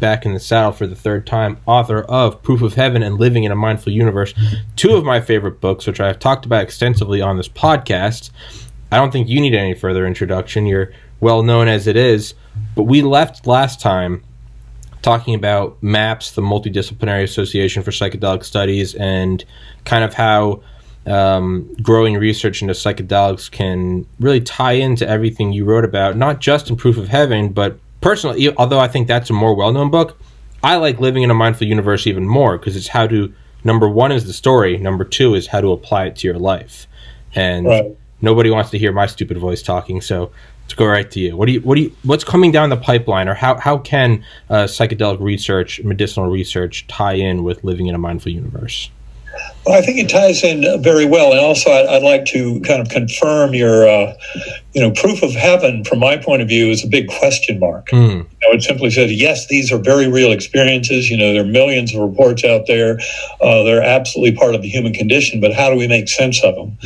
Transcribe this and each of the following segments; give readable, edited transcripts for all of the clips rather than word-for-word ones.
back in the saddle for the third time, author of Proof of Heaven and Living in a Mindful Universe, two of my favorite books, which I've talked about extensively on this podcast. I don't think you need any further introduction. You're well known as it is. But we left last time talking about MAPS, the Multidisciplinary Association for Psychedelic Studies, and kind of how growing research into psychedelics can really tie into everything you wrote about, not just in Proof of Heaven, but personally, although I think that's a more well-known book, I like Living in a Mindful Universe even more, because it's how to, number one is the story, number two is how to apply it to your life. And nobody wants to hear my stupid voice talking, so let's go right to you. What's coming down the pipeline, or how can psychedelic research, medicinal research, tie in with Living in a Mindful Universe? Well, I think it ties in very well, and also I'd like to kind of confirm your, Proof of Heaven, from my point of view, is a big question mark. It simply says, yes, these are very real experiences. There are millions of reports out there. They're absolutely part of the human condition, but how do we make sense of them?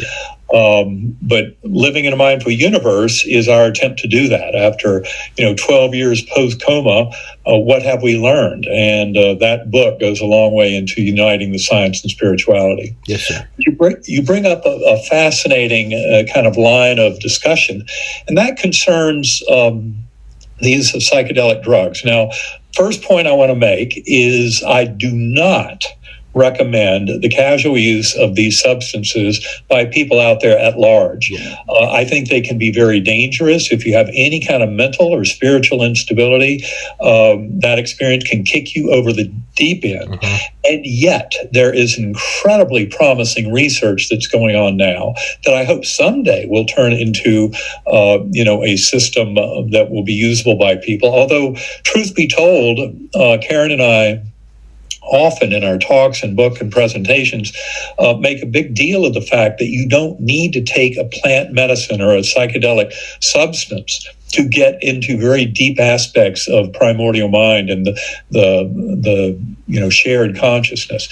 But Living in a Mindful Universe is our attempt to do that. After 12 years post-coma, what have we learned? And that book goes a long way into uniting the science and spirituality. Yes, sir. You bring up a fascinating kind of line of discussion, and that concerns the use of psychedelic drugs. Now, first point I want to make is I do not recommend the casual use of these substances by people out there at large. I think they can be very dangerous. If you have any kind of mental or spiritual instability, that experience can kick you over the deep end. And yet, there is incredibly promising research that's going on now that I hope someday will turn into, a system that will be usable by people. Although, truth be told, Karen and I often in our talks and book and presentations make a big deal of the fact that you don't need to take a plant medicine or a psychedelic substance to get into very deep aspects of primordial mind and the shared consciousness.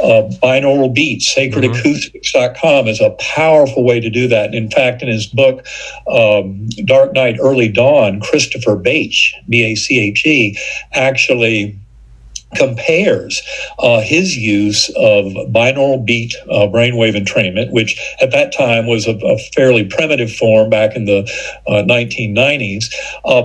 Binaural beats, sacredacoustics.com is a powerful way to do that. And in fact, in his book, Dark Night, Early Dawn, Christopher Bache, B-A-C-H-E, actually compares his use of binaural beat brainwave entrainment, which at that time was a fairly primitive form back in the 1990s,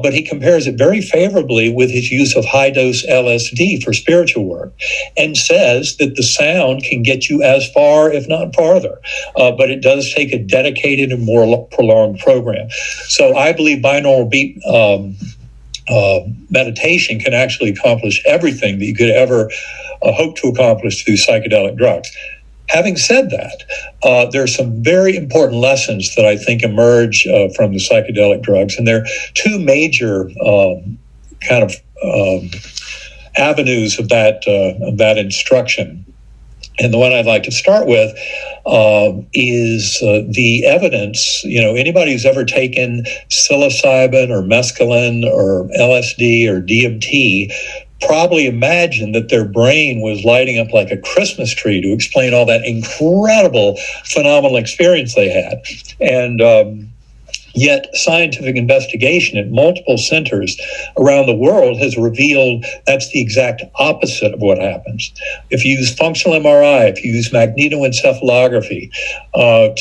but he compares it very favorably with his use of high-dose LSD for spiritual work, and says that the sound can get you as far, if not farther, but it does take a dedicated and more prolonged program. So I believe binaural beat meditation can actually accomplish everything that you could ever hope to accomplish through psychedelic drugs. Having said that, there are some very important lessons that I think emerge from the psychedelic drugs, and there are two major avenues of that instruction. And the one I'd like to start with is the evidence. Anybody who's ever taken psilocybin or mescaline or LSD or DMT probably imagined that their brain was lighting up like a Christmas tree to explain all that incredible phenomenal experience they had. And yet scientific investigation at multiple centers around the world has revealed that's the exact opposite of what happens. If you use functional MRI, if you use magnetoencephalography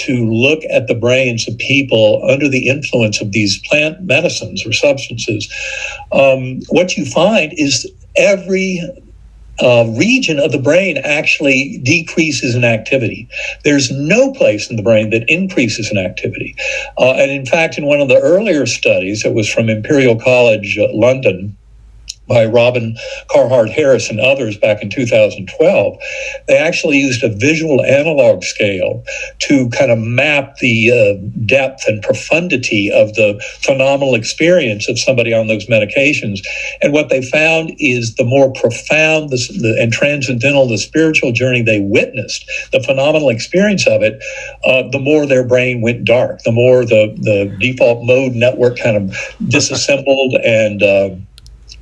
to look at the brains of people under the influence of these plant medicines or substances, what you find is every region of the brain actually decreases in activity. There's no place in the brain that increases in activity. And in fact, in one of the earlier studies, it was from Imperial College London, by Robin Carhart Harris and others back in 2012, they actually used a visual analog scale to kind of map the depth and profundity of the phenomenal experience of somebody on those medications. And what they found is the more profound and transcendental the spiritual journey they witnessed, the phenomenal experience of it, the more their brain went dark, the more the default mode network kind of disassembled and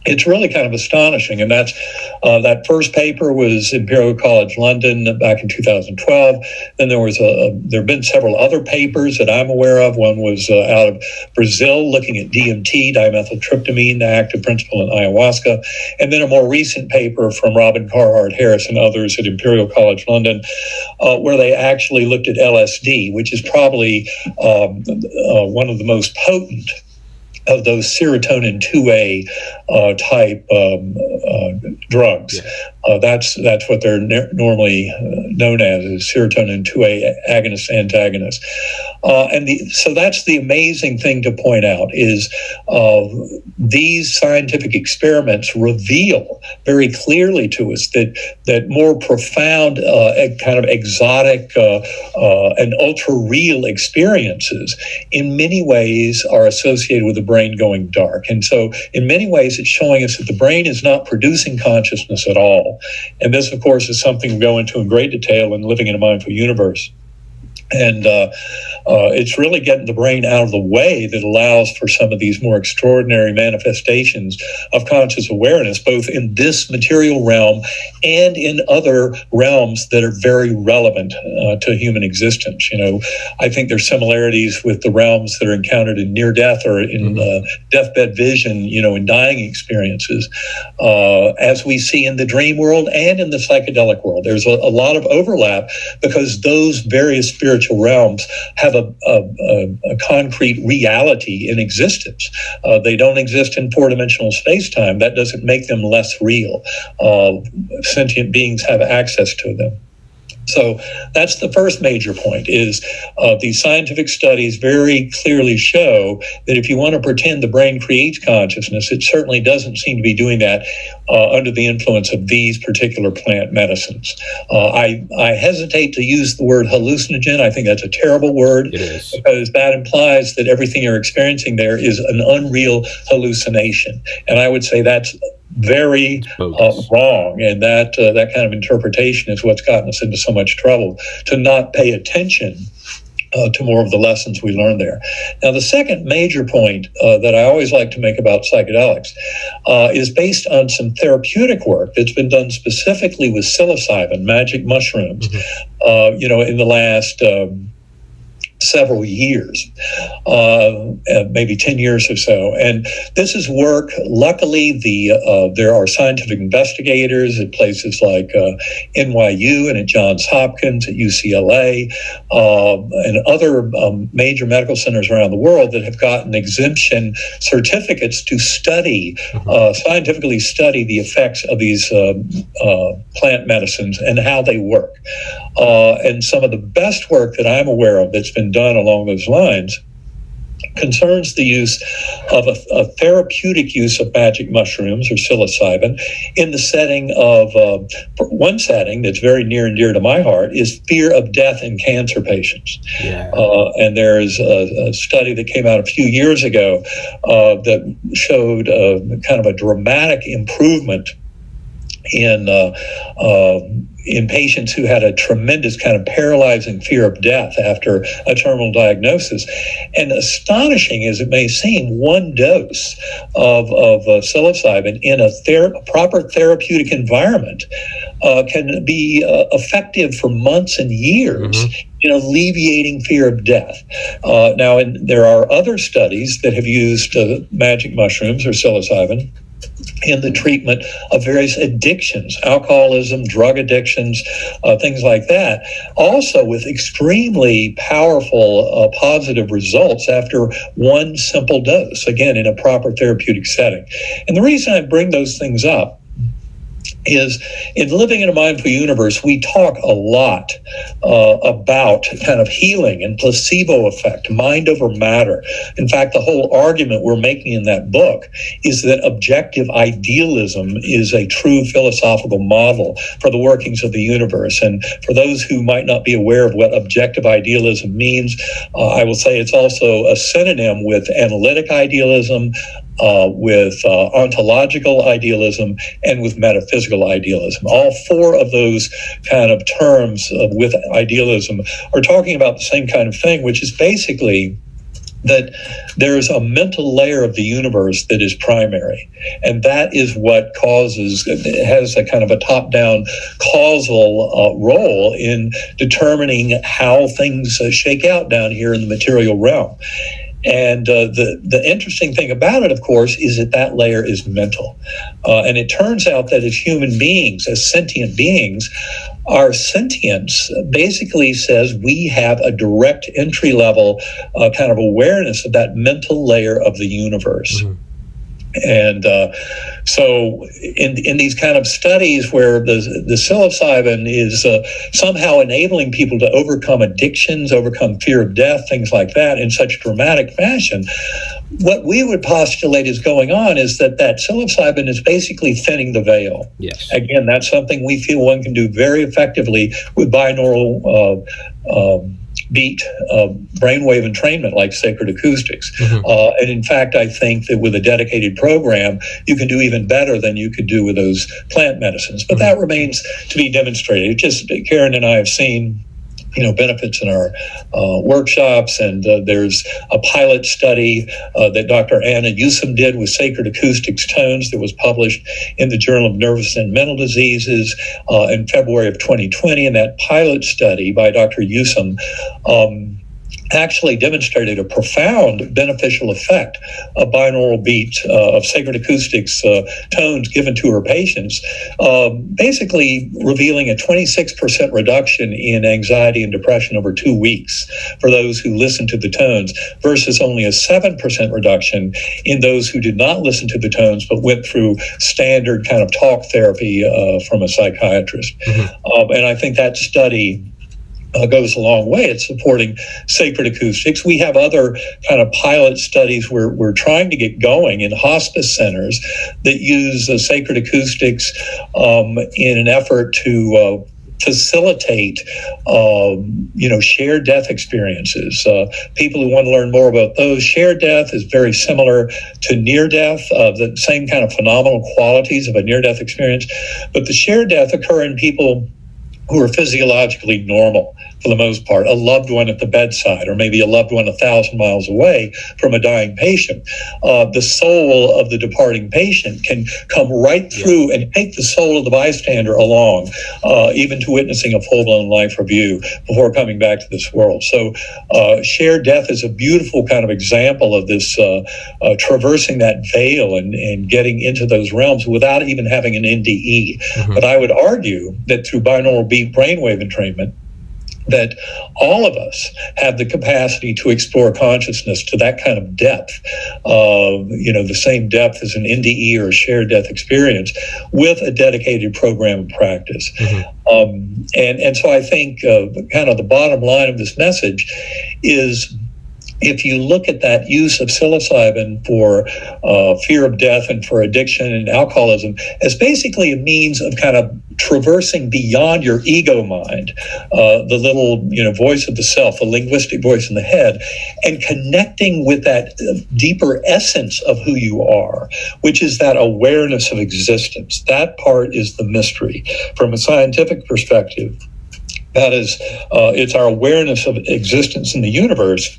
It's really kind of astonishing, and that's that first paper was Imperial College London back in 2012. Then there have been several other papers that I'm aware of. One was out of Brazil looking at DMT, dimethyltryptamine, the active principle in ayahuasca, and then a more recent paper from Robin Carhart Harris and others at Imperial College London, where they actually looked at LSD, which is probably one of the most potent of those serotonin 2A type drugs. Yeah. That's what they're normally known as serotonin 2A agonist, antagonist. So that's the amazing thing to point out is these scientific experiments reveal very clearly to us that more profound kind of exotic and ultra real experiences in many ways are associated with the brain going dark. And so in many ways it's showing us that the brain is not producing consciousness at all. And this, of course, is something we go into in great detail in Living in a Mindful Universe. And it's really getting the brain out of the way that allows for some of these more extraordinary manifestations of conscious awareness, both in this material realm and in other realms that are very relevant to human existence. I think there's similarities with the realms that are encountered in near death or in deathbed vision, in dying experiences, as we see in the dream world and in the psychedelic world. There's a lot of overlap because those various spiritual realms have a concrete reality in existence. They don't exist in four-dimensional space-time. That doesn't make them less real. Sentient beings have access to them. So that's the first major point is these scientific studies very clearly show that if you want to pretend the brain creates consciousness, it certainly doesn't seem to be doing that under the influence of these particular plant medicines. I hesitate to use the word hallucinogen. I think that's a terrible word because that implies that everything you're experiencing there is an unreal hallucination. And I would say that's very wrong, and that kind of interpretation is what's gotten us into so much trouble, to not pay attention to more of the lessons we learned there. Now, the second major point that I always like to make about psychedelics is based on some therapeutic work that's been done specifically with psilocybin, magic mushrooms, in the last several years, maybe 10 years or so. And this is work, luckily, there are scientific investigators at places like NYU and at Johns Hopkins, at UCLA, and other major medical centers around the world that have gotten exemption certificates to study, scientifically study the effects of these plant medicines and how they work. And some of the best work that I'm aware of that's been done along those lines concerns the use of a therapeutic use of magic mushrooms or psilocybin in the setting of one setting that's very near and dear to my heart is fear of death in cancer patients. Yeah. And there's a study that came out a few years ago that showed kind of a dramatic improvement in patients who had a tremendous kind of paralyzing fear of death after a terminal diagnosis. And astonishing as it may seem, one dose of psilocybin in a proper therapeutic environment can be effective for months and years in alleviating fear of death. Now, there are other studies that have used magic mushrooms or psilocybin in the treatment of various addictions, alcoholism, drug addictions, things like that, also with extremely powerful positive results after one simple dose, again, in a proper therapeutic setting. And the reason I bring those things up is in Living in a Mindful Universe, we talk a lot about kind of healing and placebo effect, mind over matter. In fact, the whole argument we're making in that book is that objective idealism is a true philosophical model for the workings of the universe. And for those who might not be aware of what objective idealism means, I will say it's also a synonym with analytic idealism, with ontological idealism, and with metaphysical idealism. All four of those kind of terms with idealism are talking about the same kind of thing, which is basically that there is a mental layer of the universe that is primary, and that is what has a kind of a top-down causal role in determining how things shake out down here in the material realm. And the interesting thing about it, of course, is that layer is mental. And it turns out that as human beings, as sentient beings, our sentience basically says we have a direct entry level kind of awareness of that mental layer of the universe. Mm-hmm. And so in these kind of studies where the psilocybin is somehow enabling people to overcome addictions, overcome fear of death, things like that in such dramatic fashion, what we would postulate is going on is that psilocybin is basically thinning the veil. Yes. Again, that's something we feel one can do very effectively with binaural beat brainwave entrainment like sacred acoustics. Mm-hmm. And in fact, I think that with a dedicated program, you can do even better than you could do with those plant medicines. But that remains to be demonstrated. Just Karen and I have seen benefits in our workshops, and there's a pilot study that Dr. Anna Yusum did with sacred acoustics tones that was published in the Journal of Nervous and Mental Diseases in February of 2020, and that pilot study by Dr. Yusum actually demonstrated a profound beneficial effect of binaural beat of sacred acoustics tones given to her patients, basically revealing a 26% reduction in anxiety and depression over 2 weeks for those who listened to the tones versus only a 7% reduction in those who did not listen to the tones but went through standard kind of talk therapy from a psychiatrist. Mm-hmm. And I think that study goes a long way at supporting sacred acoustics. We have other kind of pilot studies we're trying to get going in hospice centers that use sacred acoustics in an effort to facilitate, shared death experiences. People who want to learn more about those, shared death is very similar to near death, the same kind of phenomenal qualities of a near death experience, but the shared death occur in people who are physiologically normal for the most part, a loved one at the bedside, or maybe a loved one 1,000 miles away from a dying patient. The soul of the departing patient can come right through and take the soul of the bystander along, even to witnessing a full-blown life review before coming back to this world. So shared death is a beautiful kind of example of this traversing that veil and getting into those realms without even having an NDE. Mm-hmm. But I would argue that through binaural beat brainwave entrainment, that all of us have the capacity to explore consciousness to that kind of depth, the same depth as an NDE or a shared death experience with a dedicated program of practice. Mm-hmm. And so I think kind of the bottom line of this message is, if you look at that use of psilocybin for fear of death and for addiction and alcoholism as basically a means of kind of traversing beyond your ego mind, the little voice of the self, the linguistic voice in the head, and connecting with that deeper essence of who you are, which is that awareness of existence. That part is the mystery. From a scientific perspective, that is, it's our awareness of existence in the universe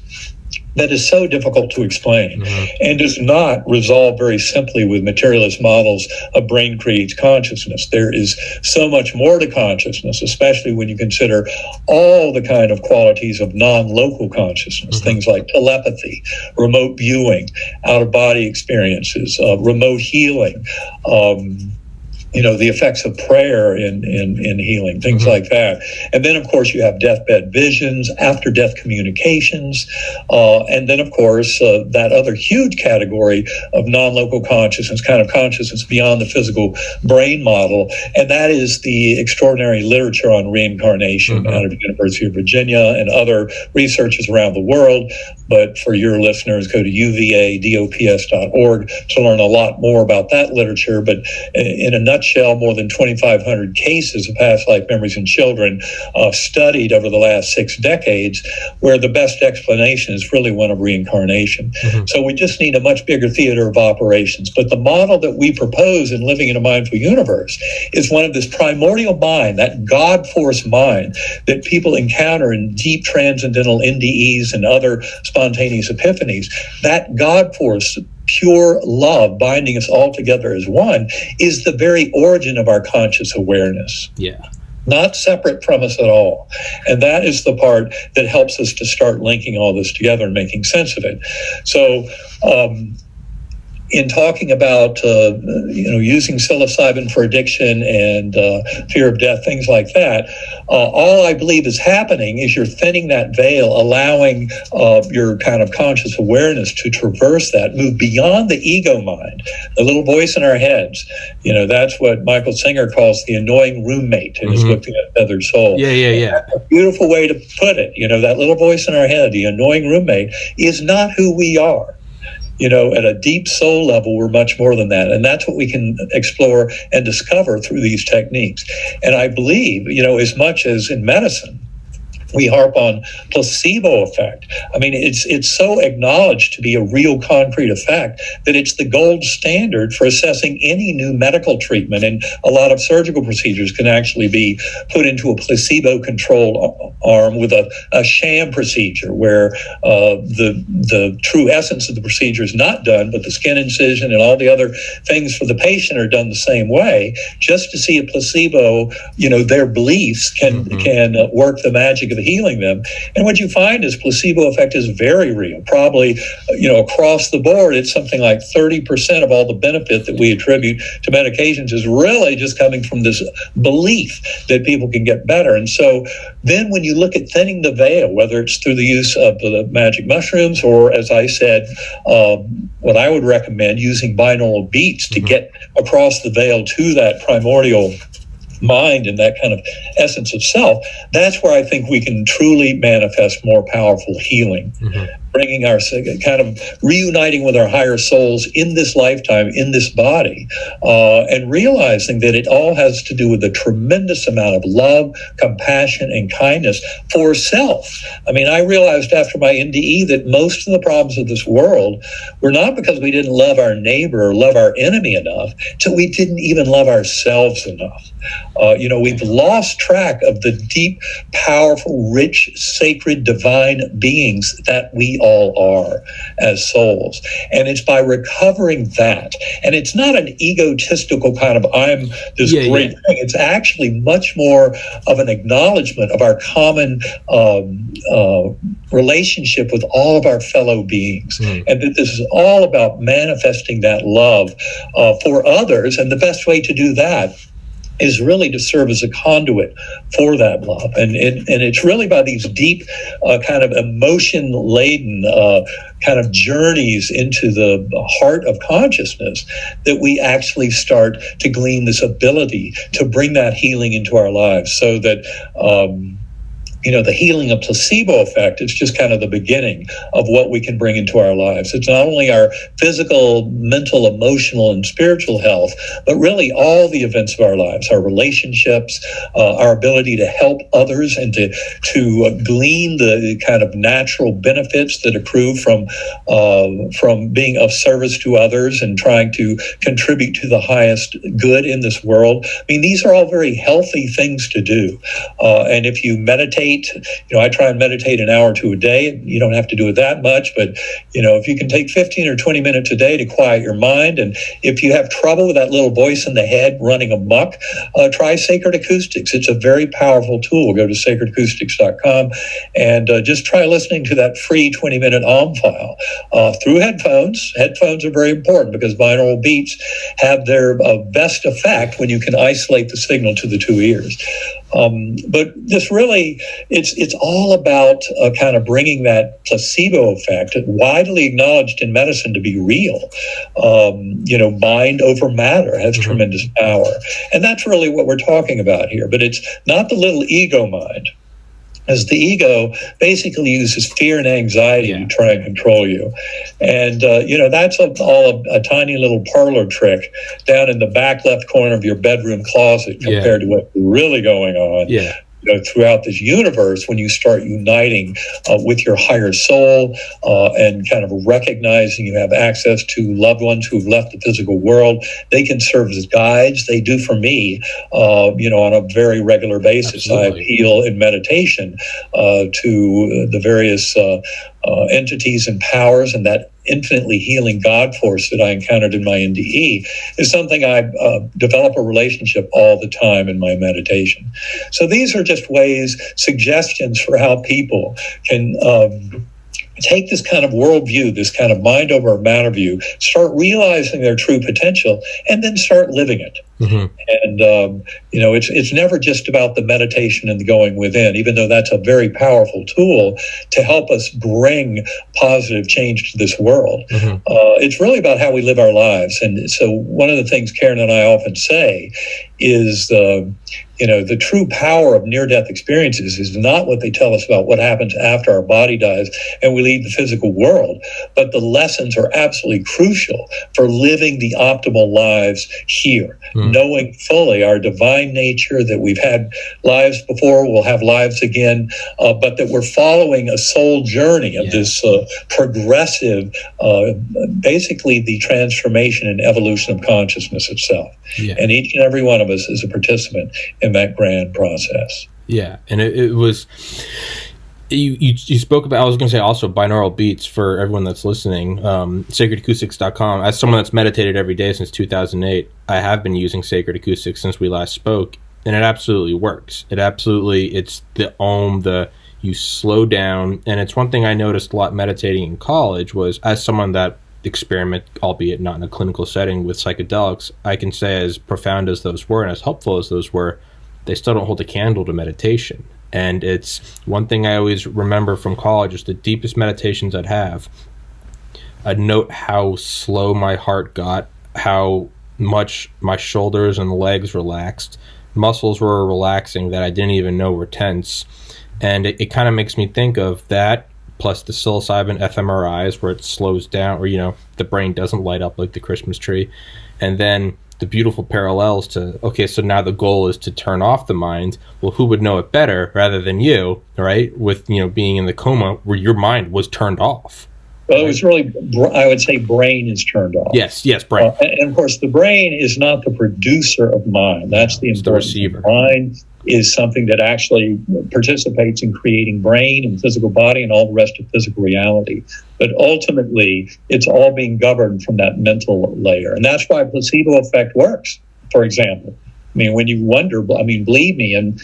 that is so difficult to explain, mm-hmm. and does not resolve very simply with materialist models of brain creates consciousness. There is so much more to consciousness, especially when you consider all the kind of qualities of non-local consciousness, mm-hmm. things like telepathy, remote viewing, out-of-body experiences, remote healing, the effects of prayer in healing, things mm-hmm. like that. And then, of course, you have deathbed visions, after-death communications, and then, of course, that other huge category of non-local consciousness, kind of consciousness beyond the physical brain model, and that is the extraordinary literature on reincarnation mm-hmm. out of the University of Virginia and other researchers around the world. But for your listeners, go to uvadops.org to learn a lot more about that literature. But in a nutshell, nutshell, more than 2,500 cases of past life memories in children studied over the last 6 decades, where the best explanation is really one of reincarnation. So we just need a much bigger theater of operations. But the model that we propose in Living in a Mindful Universe is one of this primordial mind, that God force mind that people encounter in deep transcendental NDEs and other spontaneous epiphanies. That God force, pure love binding us all together as one, is the very origin of our conscious awareness. Yeah. Not separate from us at all. And that is the part that helps us to start linking all this together and making sense of it. So, in talking about using psilocybin for addiction and fear of death, things like that, all I believe is happening is you're thinning that veil, allowing your kind of conscious awareness to traverse that, move beyond the ego mind, the little voice in our heads. That's what Michael Singer calls the annoying roommate in his book, The Untethered Soul. Yeah. That's a beautiful way to put it. That little voice in our head, the annoying roommate, is not who we are. At a deep soul level, we're much more than that. And that's what we can explore and discover through these techniques. And I believe, as much as in medicine, we harp on placebo effect. I mean, it's so acknowledged to be a real concrete effect that it's the gold standard for assessing any new medical treatment. And a lot of surgical procedures can actually be put into a placebo-controlled arm with a sham procedure where the true essence of the procedure is not done, but the skin incision and all the other things for the patient are done the same way, just to see a placebo, their beliefs can work the magic of healing them. And what you find is placebo effect is very real. Probably, across the board, it's something like 30% of all the benefit that we attribute to medications is really just coming from this belief that people can get better. And so then when you look at thinning the veil, whether it's through the use of the magic mushrooms or, as I said, what I would recommend, using binaural beats to get across the veil to that primordial mind and that kind of essence of self, that's where I think we can truly manifest more powerful healing, bringing our kind of reuniting with our higher souls in this lifetime, in this body, and realizing that it all has to do with a tremendous amount of love, compassion, and kindness for self. I mean, I realized after my NDE that most of the problems of this world were not because we didn't love our neighbor or love our enemy enough, till we didn't even love ourselves enough. We've lost track of the deep, powerful, rich, sacred, divine beings that we all are as souls. And it's by recovering that. And it's not an egotistical kind of, I'm this great thing. It's actually much more of an acknowledgement of our common relationship with all of our fellow beings. And that this is all about manifesting that love for others. And the best way to do that is really to serve as a conduit for that love. And it's really by these deep kind of emotion-laden kind of journeys into the heart of consciousness that we actually start to glean this ability to bring that healing into our lives, so that the healing of placebo effect is just kind of the beginning of what we can bring into our lives. It's not only our physical, mental, emotional, and spiritual health, but really all the events of our lives, our relationships, our ability to help others and to glean the kind of natural benefits that accrue from being of service to others and trying to contribute to the highest good in this world. I mean, these are all very healthy things to do. And if you meditate, I try and meditate an hour or two a day. You don't have to do it that much, but if you can take 15 or 20 minutes a day to quiet your mind, and if you have trouble with that little voice in the head running amok, try Sacred Acoustics. It's a very powerful tool. Go to sacredacoustics.com and just try listening to that free 20-minute Om file through headphones. Headphones are very important because binaural beats have their best effect when you can isolate the signal to the two ears. But this really, it's all about kind of bringing that placebo effect, widely acknowledged in medicine to be real. Mind over matter has tremendous power. And that's really what we're talking about here. But it's not the little ego mind. as the ego basically uses fear and anxiety to try and control you. And, that's all a tiny little parlor trick down in the back left corner of your bedroom closet compared to what's really going on. Throughout this universe, when you start uniting with your higher soul and kind of recognizing you have access to loved ones who've left the physical world, they can serve as guides. They do for me, on a very regular basis. Absolutely. I heal in meditation to the various entities and powers, and that infinitely healing God force that I encountered in my NDE is something I develop a relationship all the time in my meditation. So these are just ways, suggestions for how people can take this kind of worldview, this kind of mind over matter view, start realizing their true potential, and then start living it. Mm-hmm. And, it's never just about the meditation and the going within, even though that's a very powerful tool to help us bring positive change to this world. Mm-hmm. It's really about how we live our lives. And so one of the things Karen and I often say is, the true power of near-death experiences is not what they tell us about what happens after our body dies and we leave the physical world, but the lessons are absolutely crucial for living the optimal lives here, knowing fully our divine nature, that we've had lives before, we'll have lives again, but that we're following a soul journey of this progressive, basically the transformation and evolution of consciousness itself. Yeah. And each and every one of us is a participant in that grand process. Yeah, and it was... You spoke about, I was going to say also binaural beats for everyone that's listening, sacredacoustics.com. As someone that's meditated every day since 2008, I have been using Sacred Acoustics since we last spoke, and it absolutely works. It's the you slow down, and it's one thing I noticed a lot meditating in college was, as someone that experiment, albeit not in a clinical setting, with psychedelics, I can say as profound as those were and as helpful as those were, they still don't hold a candle to meditation. And it's one thing I always remember from college is the deepest meditations I'd have, I'd note how slow my heart got, how much my shoulders and legs relaxed. Muscles were relaxing that I didn't even know were tense. And it kind of makes me think of that, plus the psilocybin fMRIs where it slows down, or, the brain doesn't light up like the Christmas tree. And then the beautiful parallels to, okay, so now the goal is to turn off the mind. Well, who would know it better rather than you, right? With, being in the coma where your mind was turned off. Well, it was really, I would say brain is turned off. Yes, brain. And of course, the brain is not the producer of mind. That's the important the receiver. Mind is something that actually participates in creating brain and physical body and all the rest of physical reality. But ultimately, it's all being governed from that mental layer. And that's why placebo effect works, for example. I mean, when you wonder, believe me, and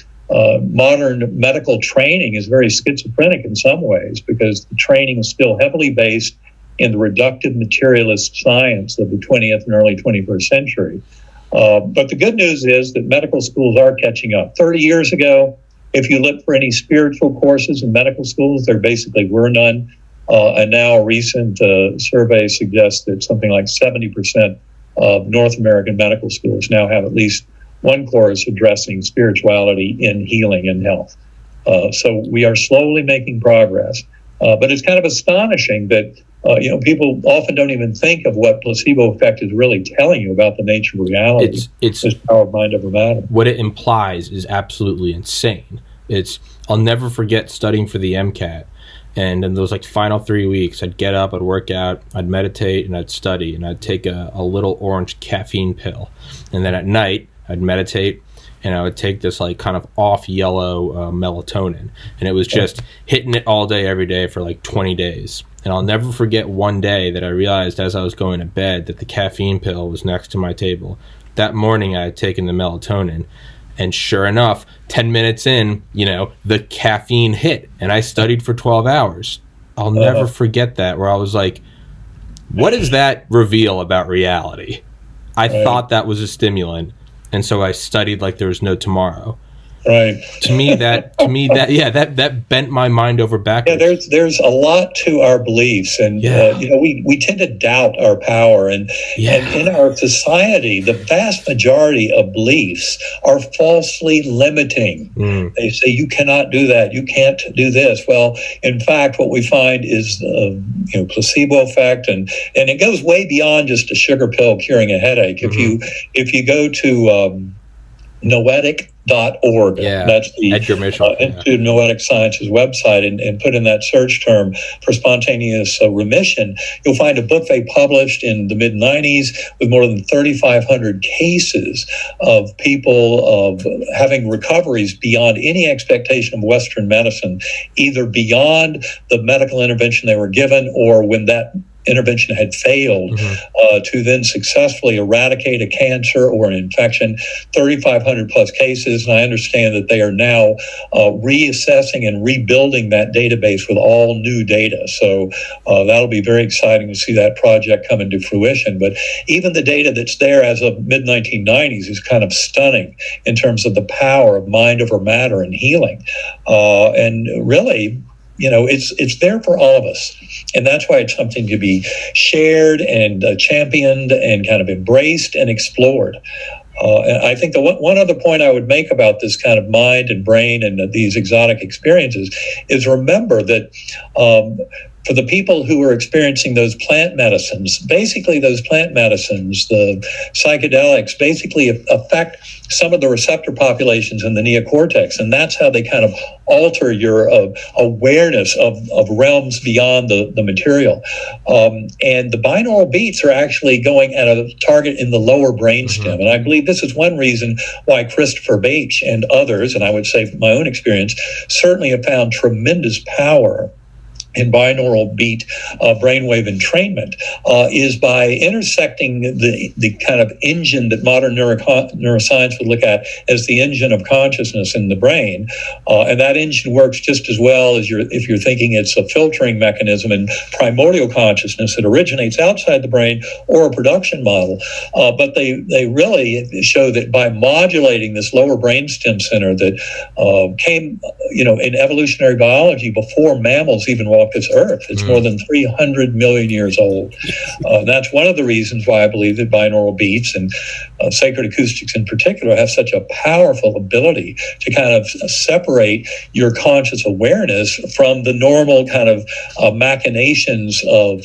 modern medical training is very schizophrenic in some ways, because the training is still heavily based in the reductive materialist science of the 20th and early 21st century. But the good news is that medical schools are catching up. 30 years ago, if you look for any spiritual courses in medical schools, there basically were none. And now a recent survey suggests that something like 70% of North American medical schools now have at least one course addressing spirituality in healing and health. So we are slowly making progress. But it's kind of astonishing that people often don't even think of what placebo effect is really telling you about the nature of reality. It's this power of mind over matter. What it implies is absolutely insane. I'll never forget studying for the MCAT, and in those final 3 weeks, I'd get up, I'd work out, I'd meditate, and I'd study, and I'd take a little orange caffeine pill, and then at night I'd meditate, and I would take this kind of off yellow melatonin, and it was just hitting it all day every day for 20 days. And I'll never forget one day that I realized as I was going to bed that the caffeine pill was next to my table. That morning I had taken the melatonin, and sure enough, 10 minutes in, the caffeine hit, and I studied for 12 hours. I'll never forget that, where I was like, what does that reveal about reality? I thought that was a stimulant, and so I studied like there was no tomorrow. Right. That bent my mind over backwards. Yeah, there's a lot to our beliefs, and we tend to doubt our power, and in our society, the vast majority of beliefs are falsely limiting. They say you cannot do that, you can't do this. Well, in fact, what we find is placebo effect, and it goes way beyond just a sugar pill curing a headache. If you go to noetic.org. That's the Institute of Noetic Sciences website, and put in that search term for spontaneous remission, you'll find a book they published in the mid-90s with more than 3,500 cases of people having recoveries beyond any expectation of Western medicine, either beyond the medical intervention they were given or when that intervention had failed, to then successfully eradicate a cancer or an infection, 3,500 plus cases. And I understand that they are now reassessing and rebuilding that database with all new data. So that'll be very exciting to see that project come into fruition. But even the data that's there as of mid-1990s is kind of stunning in terms of the power of mind over matter and healing. And really, it's there for all of us. And that's why it's something to be shared and championed and kind of embraced and explored. And I think the one other point I would make about this kind of mind and brain and these exotic experiences is remember that for the people who are experiencing those plant medicines, basically those plant medicines, the psychedelics, basically affect some of the receptor populations in the neocortex, and that's how they kind of alter your awareness of realms beyond the material. And the binaural beats are actually going at a target in the lower brainstem, and I believe this is one reason why Christopher Bache and others, and I would say from my own experience, certainly have found tremendous power in binaural beat brainwave entrainment, is by intersecting the kind of engine that modern neuroscience would look at as the engine of consciousness in the brain. And that engine works just as well as if you're thinking it's a filtering mechanism in primordial consciousness that originates outside the brain or a production model. But they really show that by modulating this lower brainstem center that came, in evolutionary biology before mammals even walked this earth. It's more than 300 million years old. That's one of the reasons why I believe that binaural beats and sacred acoustics in particular have such a powerful ability to kind of separate your conscious awareness from the normal kind of machinations of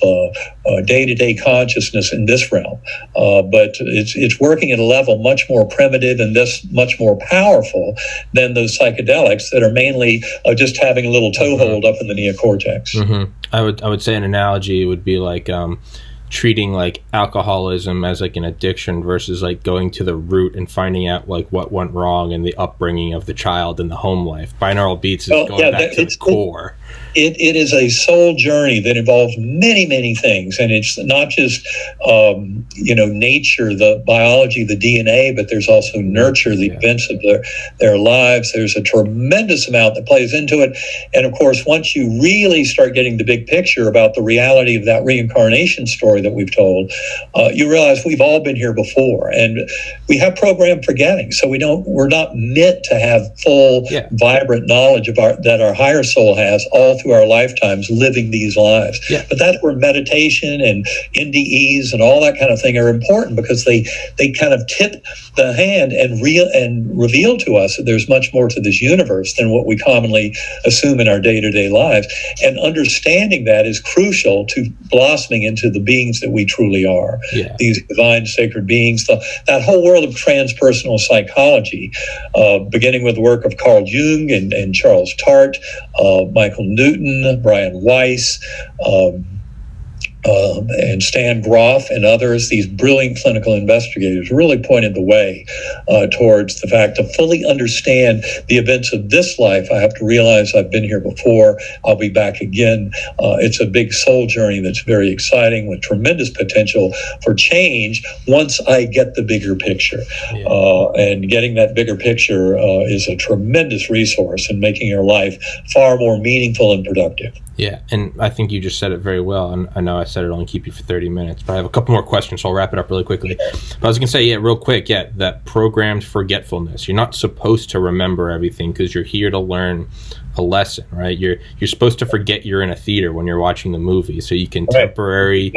day-to-day consciousness in this realm. But it's working at a level much more primitive and thus much more powerful than those psychedelics that are mainly just having a little toehold up in the neocortex. I would say an analogy would be like treating like alcoholism as like an addiction versus like going to the root and finding out like what went wrong in the upbringing of the child and the home life. Binaural beats is going back to the core. It is a soul journey that involves many, many things. And it's not just, nature, the biology, the DNA, but there's also nurture, the events of their lives. There's a tremendous amount that plays into it. And of course, once you really start getting the big picture about the reality of that reincarnation story that we've told, you realize we've all been here before. And we have programmed forgetting. So we're not meant to have full, vibrant knowledge of that our higher soul has all through our lifetimes living these lives. But that's where meditation and NDEs and all that kind of thing are important, because they kind of tip the hand and reveal to us that there's much more to this universe than what we commonly assume in our day-to-day lives. And understanding that is crucial to blossoming into the beings that we truly are. These divine sacred beings, that whole world of transpersonal psychology, beginning with the work of Carl Jung and Charles Tart, Michael Newton, Brian Weiss, and Stan Groff and others, these brilliant clinical investigators, really pointed the way towards the fact to fully understand the events of this life. I have to realize I've been here before. I'll be back again. It's a big soul journey that's very exciting with tremendous potential for change once I get the bigger picture. And getting that bigger picture is a tremendous resource in making your life far more meaningful and productive. Yeah, and I think you just said it very well. And I know I said it'll only keep you for 30 minutes, but I have a couple more questions, so I'll wrap it up really quickly. But I was going to say, real quick, that programmed forgetfulness. You're not supposed to remember everything because you're here to learn a lesson, right? You're supposed to forget you're in a theater when you're watching the movie, so you can temporary...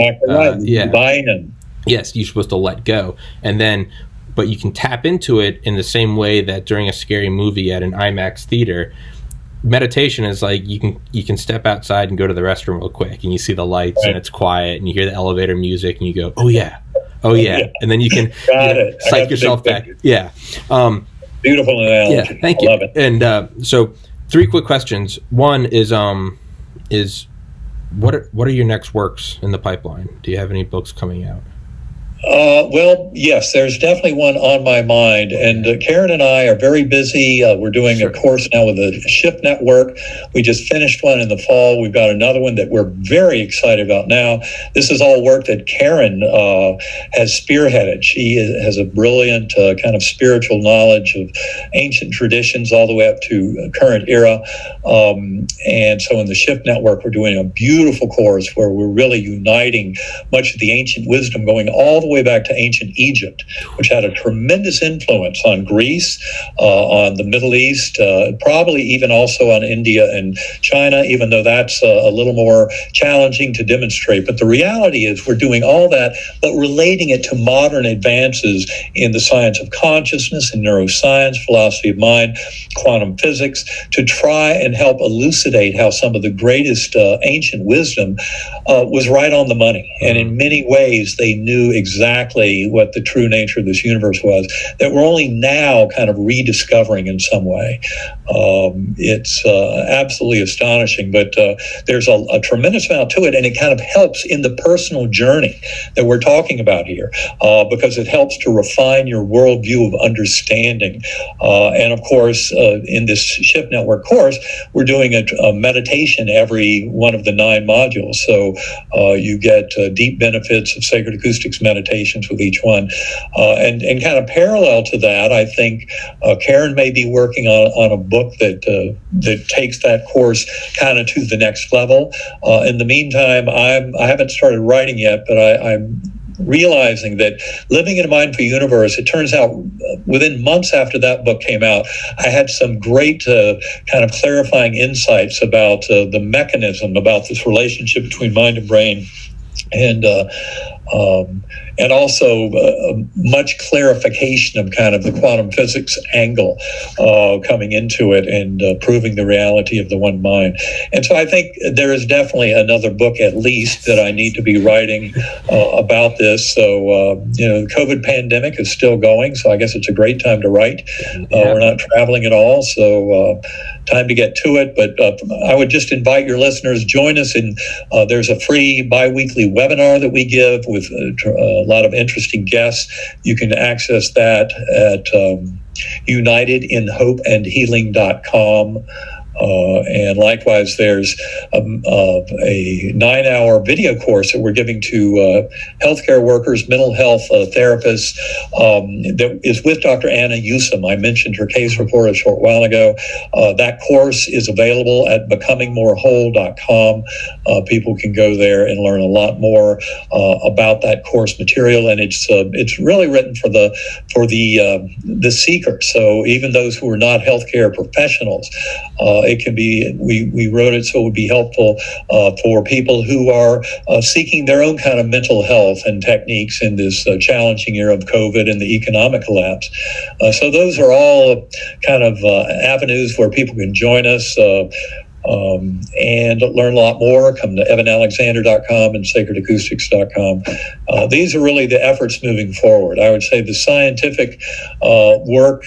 Yes, you're supposed to let go. And then, but you can tap into it in the same way that during a scary movie at an IMAX theater, meditation is like you can step outside and go to the restroom real quick, and you see the lights and it's quiet, and you hear the elevator music, and you go, oh yeah, and then you can psych yourself back. Yeah, beautiful analogy. Yeah, thank you. Love it. And so, 3 quick questions. One is what are your next works in the pipeline? Do you have any books coming out? Well, yes, there's definitely one on my mind. And Karen and I are very busy. We're doing a course now with the Shift Network. We just finished one in the fall. We've got another one that we're very excited about now. This is all work that Karen has spearheaded. She has a brilliant kind of spiritual knowledge of ancient traditions all the way up to current era. And so in the Shift Network, we're doing a beautiful course where we're really uniting much of the ancient wisdom going all the way back to ancient Egypt, which had a tremendous influence on Greece, on the Middle East, probably even also on India and China, even though that's a little more challenging to demonstrate. But the reality is we're doing all that, but relating it to modern advances in the science of consciousness and neuroscience, philosophy of mind, quantum physics, to try and help elucidate how some of the greatest ancient wisdom was right on the money. And in many ways, they knew exactly what the true nature of this universe was, that we're only now kind of rediscovering in some way. It's absolutely astonishing, but there's a tremendous amount to it, and it kind of helps in the personal journey that we're talking about here, because it helps to refine your worldview of understanding. And of course, in this Shift Network course, we're doing a meditation every one of the 9 modules. So you get deep benefits of sacred acoustics meditations with each one. And kind of parallel to that, I think Karen may be working on a book that takes that course kind of to the next level. In the meantime, I haven't started writing yet, but I'm realizing that living in a mindful universe, it turns out within months after that book came out, I had some great kind of clarifying insights about the mechanism, about this relationship between mind and brain, and also much clarification of kind of the quantum physics angle coming into it and proving the reality of the one mind. And so I think there is definitely another book at least that I need to be writing about this. So, the COVID pandemic is still going, so I guess it's a great time to write. We're not traveling at all, so time to get to it. But I would just invite your listeners, join us in, there's a free bi-weekly webinar that we give with a lot of interesting guests. You can access that at unitedinhopeandhealing.com. And likewise, there's a 9-hour video course that we're giving to healthcare workers, mental health therapists, that is with Dr. Anna Yusum. I mentioned her case report a short while ago. That course is available at becomingmorewhole.com. People can go there and learn a lot more about that course material, and it's really written for the seeker. So even those who are not healthcare professionals. It can be, we wrote it so it would be helpful for people who are seeking their own kind of mental health and techniques in this challenging year of COVID and the economic collapse. So those are all kind of avenues where people can join us and learn a lot more. Come to ebenalexander.com and sacredacoustics.com. These are really the efforts moving forward. I would say the scientific work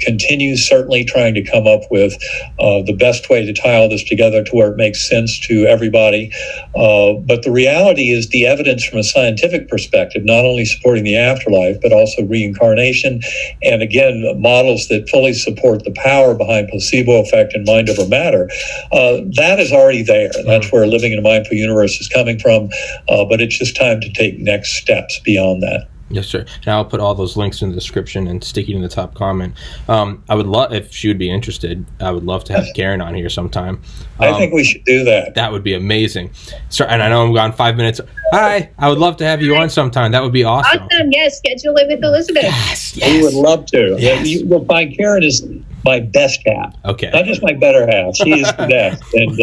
continues, certainly trying to come up with the best way to tie all this together to where it makes sense to everybody. But the reality is the evidence from a scientific perspective, not only supporting the afterlife, but also reincarnation, and again, models that fully support the power behind placebo effect and mind over matter. That is already there. That's where living in a mindful universe is coming from, but it's just time to take next steps beyond that. Yes, sir. And I'll put all those links in the description and stick it in the top comment. I would love, if she would be interested, I would love to have Karen on here sometime. I think we should do that. That would be amazing. So, and I know I'm gone 5 minutes. Hi, I would love to have you on sometime. That would be awesome. Awesome. Yes, schedule it with Elizabeth. Yes. We would love to. Yes. You'll find Karen is my best half. Okay. Not just my better half. She is the best. And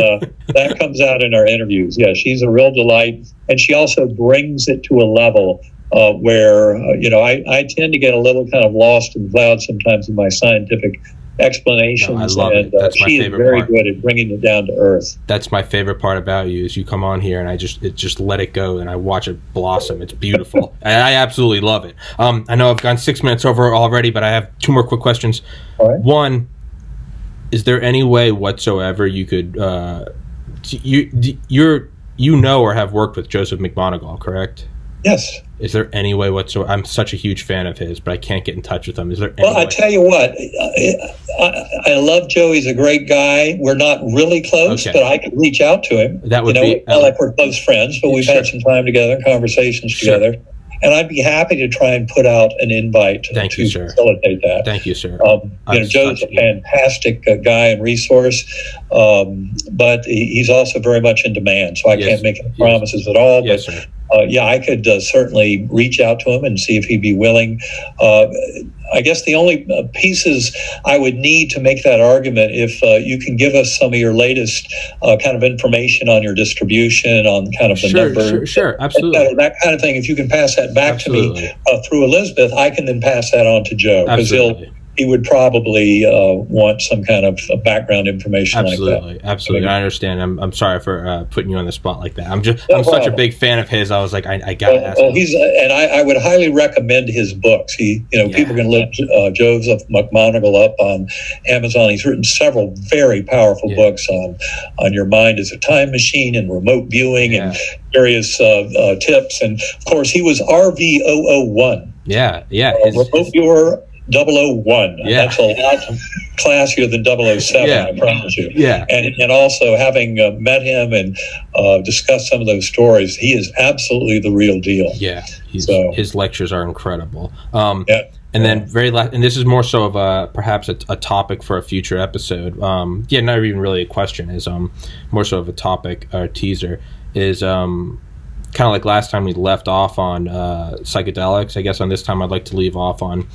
that comes out in our interviews. Yeah, she's a real delight. And she also brings it to a level where, I tend to get a little kind of lost in the clouds sometimes in my scientific explanations. No, I love it. That's my she is favorite very part. good at bringing it down to earth. That's my favorite part about you is you come on here and I just let it go and I watch it blossom. It's beautiful. I absolutely love it. I know I've gone 6 minutes over already, but I have 2 more quick questions. All right. One, is there any way whatsoever you could you know or have worked with Joseph McMoneagle, correct? Yes. Is there any way whatsoever? I'm such a huge fan of his, but I can't get in touch with him. Is there any Well, I way? tell you what, I love Joe. He's a great guy. We're not really close, Okay. but I could reach out to him. That would be- it's not like we're close friends, but we've had Sure. some time together, conversations Sure. together. And I'd be happy to try and put out an invite Thank to you, sir. facilitate that. Thank you, sir. Joe's a fantastic guy and resource, but he's also very much in demand. So I Yes. can't make any promises at all. Yes, but sir. I could certainly reach out to him and see if he'd be willing. I guess the only pieces I would need to make that argument, if you can give us some of your latest kind of information on your distribution, on kind of the numbers. Sure, absolutely. That kind of thing. If you can pass that back Absolutely. to me through Elizabeth, I can then pass that on to Joe, because Absolutely. he would probably want some kind of background information like that. Absolutely. I understand. I'm sorry for putting you on the spot like that. I'm such a problem. big fan of his. I was like, I gotta ask him. He's and I would highly recommend his books. People can look Joseph McMoneagle up on Amazon. He's written several very powerful books on your mind as a time machine and remote viewing and various tips. And of course, he was RV001. Yeah. Remote viewer 001. Yeah. That's a lot classier than 007, Yeah. I promise you. Yeah. And also having met him and discussed some of those stories, he is absolutely the real deal. Yeah. His lectures are incredible. Yeah. And then and this is more so of perhaps a topic for a future episode. Not even really a question, is more so of a topic or teaser, is kind of like last time we left off on psychedelics. I guess on this time I'd like to leave off on,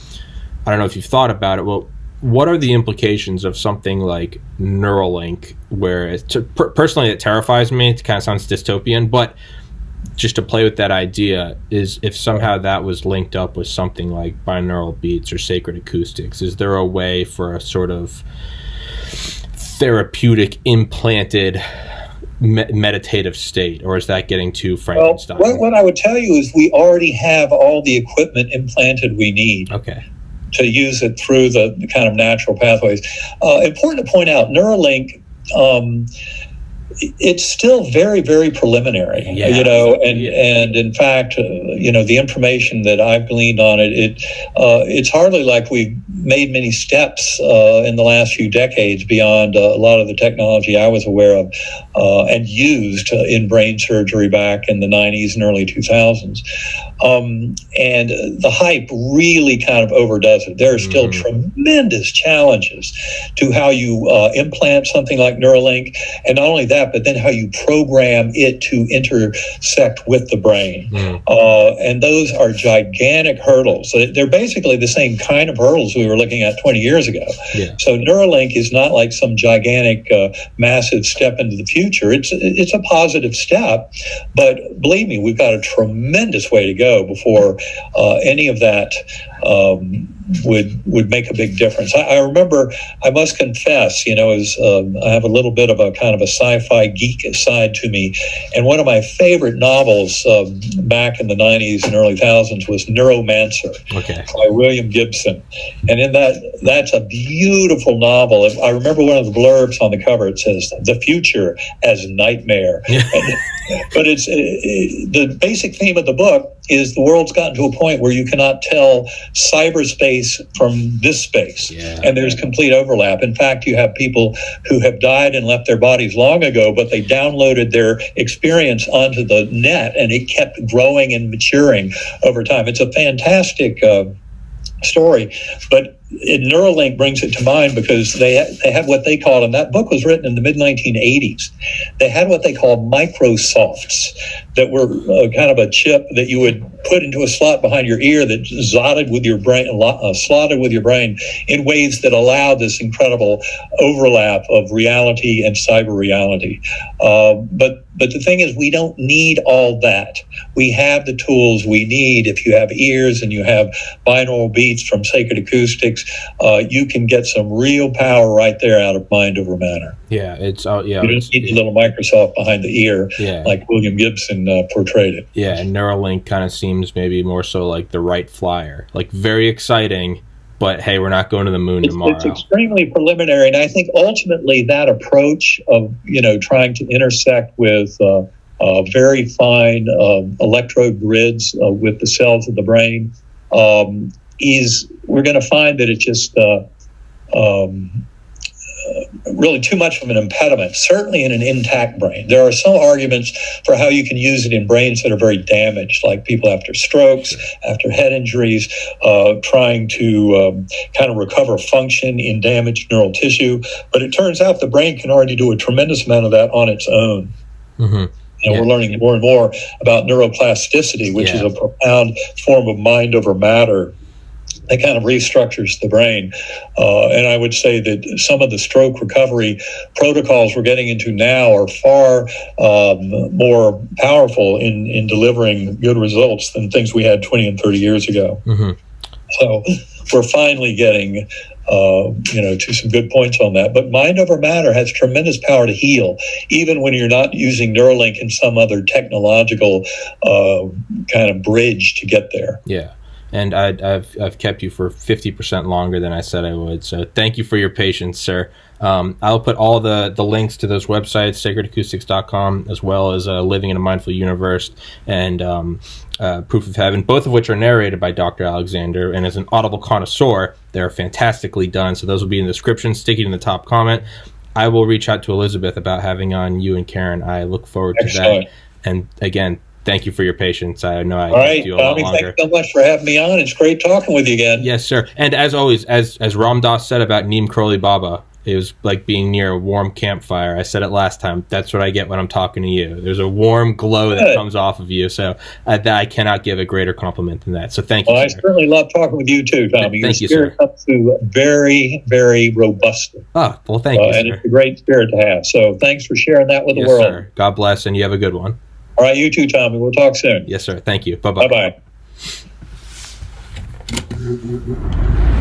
I don't know if you've thought about it. Well, what are the implications of something like Neuralink, where personally it terrifies me? It kind of sounds dystopian, but just to play with that idea, is if somehow that was linked up with something like binaural beats or sacred acoustics, is there a way for a sort of therapeutic implanted meditative state, or is that getting too Frankenstein? Well, what I would tell you is we already have all the equipment implanted we need. Okay. To use it through the kind of natural pathways. Important to point out, Neuralink, it's still very, very preliminary, and in fact, the information that I've gleaned on it's hardly like we've made many steps in the last few decades beyond a lot of the technology I was aware of and used in brain surgery back in the 90s and early 2000s. And the hype really kind of overdoes it. There are still tremendous challenges to how you implant something like Neuralink, and not only that, but then how you program it to intersect with the brain. And those are gigantic hurdles. They're basically the same kind of hurdles we were looking at 20 years ago. Yeah. So Neuralink is not like some gigantic, massive step into the future. It's a positive step, but believe me, we've got a tremendous way to go before any of that would make a big difference. I remember, I must confess, I have a little bit of a kind of a sci-fi geek side to me, and one of my favorite novels back in the 90s and early 2000s was Neuromancer by William Gibson. And in that's a beautiful novel. I remember one of the blurbs on the cover, it says, "The future as nightmare." But it's the basic theme of the book is the world's gotten to a point where you cannot tell cyberspace from this space. Yeah. And there's complete overlap. In fact, you have people who have died and left their bodies long ago, but they downloaded their experience onto the net, and it kept growing and maturing over time. It's a fantastic story, but Neuralink brings it to mind because they had what they called, and that book was written in the mid-1980s, they had what they called microsofts that were kind of a chip that you would put into a slot behind your ear that slotted with your brain in ways that allowed this incredible overlap of reality and cyber reality. But the thing is, we don't need all that. We have the tools we need. If you have ears and you have binaural beats from Sacred Acoustics, you can get some real power right there out of mind over matter. Yeah, it's yeah. You don't need the little Microsoft behind the ear, like William Gibson portrayed it. Yeah, and Neuralink kind of seems maybe more so like the right flyer, like very exciting. But hey, we're not going to the moon tomorrow. It's extremely preliminary, and I think ultimately that approach of trying to intersect with very fine electrode grids with the cells of the brain is, we're going to find that it's just really too much of an impediment, certainly in an intact brain. There are some arguments for how you can use it in brains that are very damaged, like people after strokes, after head injuries, trying to kind of recover function in damaged neural tissue. But it turns out the brain can already do a tremendous amount of that on its own. Mm-hmm. And we're learning more and more about neuroplasticity, which is a profound form of mind over matter that kind of restructures the brain. And I would say that some of the stroke recovery protocols we're getting into now are far more powerful in delivering good results than things we had 20 and 30 years ago. Mm-hmm. So we're finally getting to some good points on that. But mind over matter has tremendous power to heal, even when you're not using Neuralink and some other technological kind of bridge to get there. Yeah. And I've kept you for 50% longer than I said I would. So thank you for your patience, sir. I'll put all the links to those websites, sacredacoustics.com, as well as Living in a Mindful Universe and Proof of Heaven, both of which are narrated by Dr. Alexander. And as an Audible connoisseur, they're fantastically done. So those will be in the description, sticking in the top comment. I will reach out to Elizabeth about having on you and Karen. I look forward to that. And again, thank you for your patience. I know I kept you a lot longer. Thank you so much for having me on. It's great talking with you again. Yes, sir. And as always, as Ram Dass said about Neem Karoli Baba, it was like being near a warm campfire. I said it last time. That's what I get when I'm talking to you. There's a warm glow that comes off of you. So I cannot give a greater compliment than that. So thank you, sir. I certainly love talking with you too, Tommy. Your spirit comes through very, very robustly. Oh, well, thank you, sir. And it's a great spirit to have. So thanks for sharing that with the world. Sir. God bless, and you have a good one. All right, you too, Tommy. We'll talk soon. Yes, sir. Thank you. Bye-bye. Bye-bye.